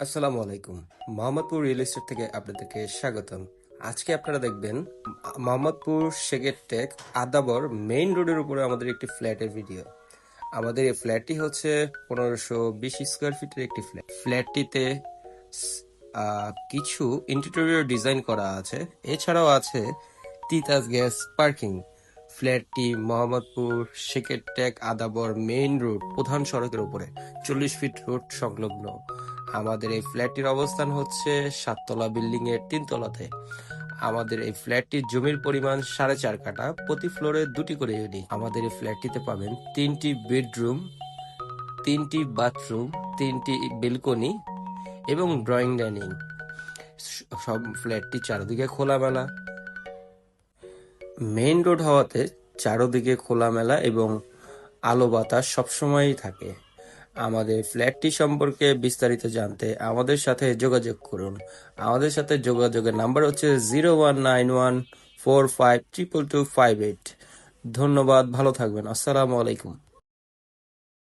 আসসালামু আলাইকুম। Mohammadpur real estate থেকে আপনাদেরকে স্বাগতম। আজকে আপনারা দেখবেন Mohammadpur second take Adabor main রোডের উপরে আমাদের একটি ফ্ল্যাটের ভিডিও। আমাদের এই ফ্ল্যাটটি হচ্ছে 1520 স্কোয়ার ফিটের একটি ফ্ল্যাট। ফ্ল্যাটটিতে কিছু ইন্টেরিয়র ডিজাইন করা আছে, এছাড়াও আছে তিতাস গ্যাস পার্কিং। ফ্ল্যাটটি Mohammadpur second take Adabor main road প্রধান সড়কের উপরে 40 ফিট রোড সংলগ্ন। আমাদের এই ফ্ল্যাটটির অবস্থান হচ্ছে 7 তলা বিল্ডিং এর 3 তলাতে। আমাদের এই ফ্ল্যাটটির জমির পরিমাণ 4.5 কাঠা, প্রতি ফ্লোরে 2টি করে ইউনিট। আমাদের এই ফ্ল্যাটটিতে পাবেন 3টি বেডরুম, 3টি বাথরুম, 3টি বেলকনি এবং ড্রয়িং ডাইনিং। সব ফ্ল্যাটটি চারদিকে খোলামেলা। মেইন রোড হওয়াতে চারদিকে খোলামেলা এবং আলো বাতাস সবসময়ই থাকে। আমাদের ফ্ল্যাটটি সম্পর্কে বিস্তারিত জানতে আমাদের সাথে যোগাযোগ করুন। আমাদের সাথে যোগাযোগের নাম্বার হচ্ছে 019145225258। ধন্যবাদ, ভালো থাকবেন। আসসালামু আলাইকুম।